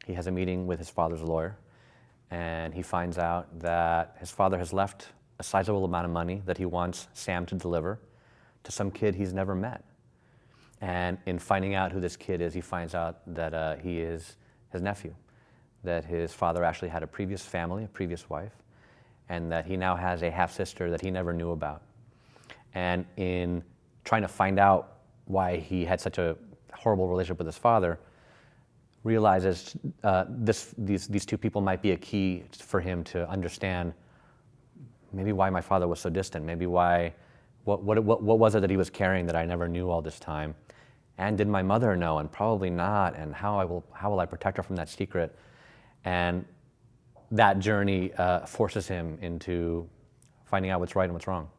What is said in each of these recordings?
he has a meeting with his father's lawyer, and he finds out that his father has left a sizable amount of money that he wants Sam to deliver to some kid he's never met. And in finding out who this kid is, he finds out that he is his nephew, that his father actually had a previous family, a previous wife, and that he now has a half-sister that he never knew about. And in trying to find out why he had such a horrible relationship with his father, realizes these two people might be a key for him to understand maybe why my father was so distant, maybe what was it that he was carrying that I never knew all this time? And did my mother know? And probably not. And how will I protect her from that secret? And that journey forces him into finding out what's right and what's wrong.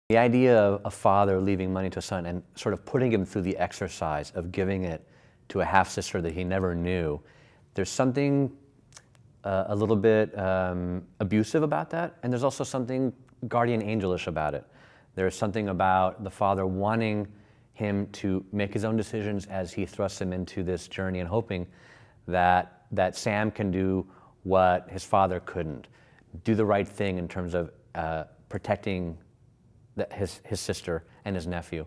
The idea of a father leaving money to a son and sort of putting him through the exercise of giving it to a half-sister that he never knew, there's something a little bit abusive about that, and there's also something guardian angelish about it. There's something about the father wanting him to make his own decisions as he thrusts him into this journey and hoping that Sam can do what his father couldn't, do the right thing in terms of protecting his sister and his nephew,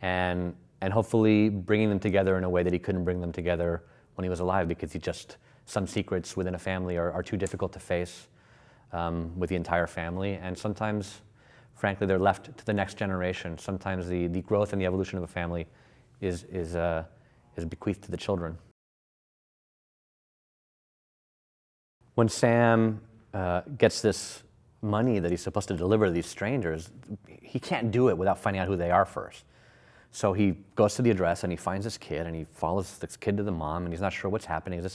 and hopefully bringing them together in a way that he couldn't bring them together when he was alive, because some secrets within a family are too difficult to face with the entire family, and sometimes, frankly, they're left to the next generation. Sometimes the growth and the evolution of a family is bequeathed to the children. When Sam gets this money that he's supposed to deliver to these strangers, he can't do it without finding out who they are first. So he goes to the address and he finds this kid and he follows this kid to the mom, and he's not sure what's happening.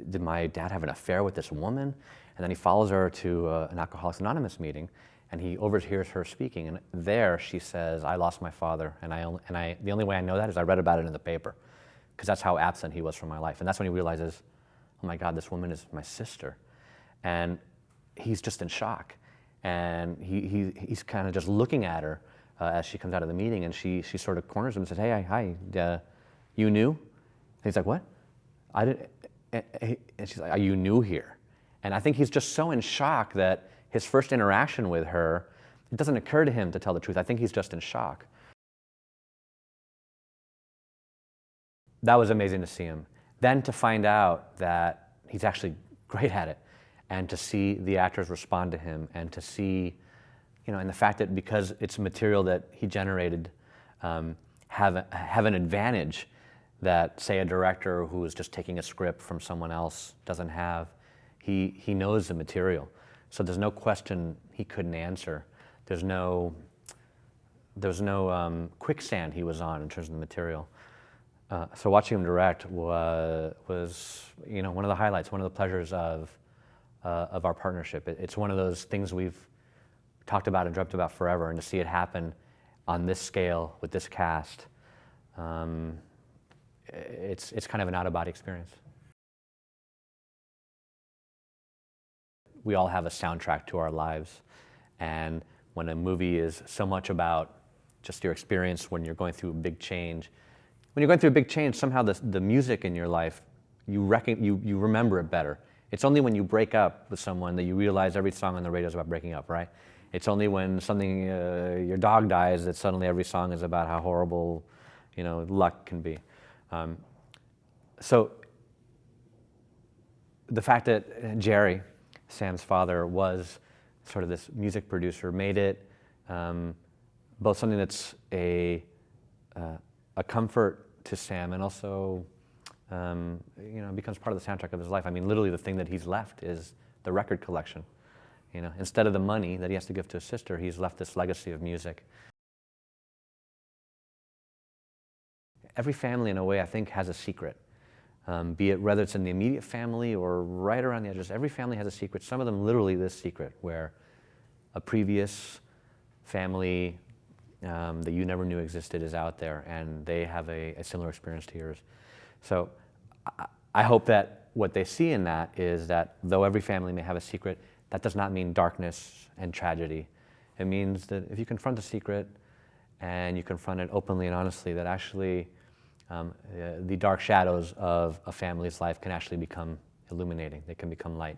Did my dad have an affair with this woman? And then he follows her to an Alcoholics Anonymous meeting, and he overhears her speaking. And there she says, "I lost my father, and the only way I know that is I read about it in the paper, because that's how absent he was from my life." And that's when he realizes, oh my God, this woman is my sister. And he's just in shock. And he's kind of just looking at her as she comes out of the meeting, and she sort of corners him and says, "Hey, hi, you new?" And he's like, "What? I didn't." And she's like, "Are you new here?" And I think he's just so in shock that his first interaction with her, it doesn't occur to him to tell the truth. I think he's just in shock. That was amazing to see him. Then to find out that he's actually great at it, and to see the actors respond to him, and to see, and the fact that because it's material that he generated, have an advantage that, say, a director who is just taking a script from someone else doesn't have. He knows the material, so there's no question he couldn't answer. There's no quicksand he was on in terms of the material. So watching him direct was one of the highlights, one of the pleasures of our partnership. It's one of those things we've talked about and dreamt about forever, and to see it happen on this scale with this cast, it's kind of an out-of-body experience. We all have a soundtrack to our lives, and when a movie is so much about just your experience when you're going through a big change, somehow the music in your life, you remember it better. It's only when you break up with someone that you realize every song on the radio is about breaking up, right? It's only when your dog dies that suddenly every song is about how horrible, luck can be. So the fact that Jerry, Sam's father, was sort of this music producer made it both something that's a comfort to Sam, and also becomes part of the soundtrack of his life. I mean, literally the thing that he's left is the record collection. Instead of the money that he has to give to his sister, he's left this legacy of music. Every family, in a way, I think, has a secret. Be it whether it's in the immediate family or right around the edges, every family has a secret. Some of them literally this secret, where a previous family that you never knew existed is out there, and they have a similar experience to yours. So I hope that what they see in that is that though every family may have a secret, that does not mean darkness and tragedy. It means that if you confront the secret and you confront it openly and honestly, that actually the dark shadows of a family's life can actually become illuminating. They can become light.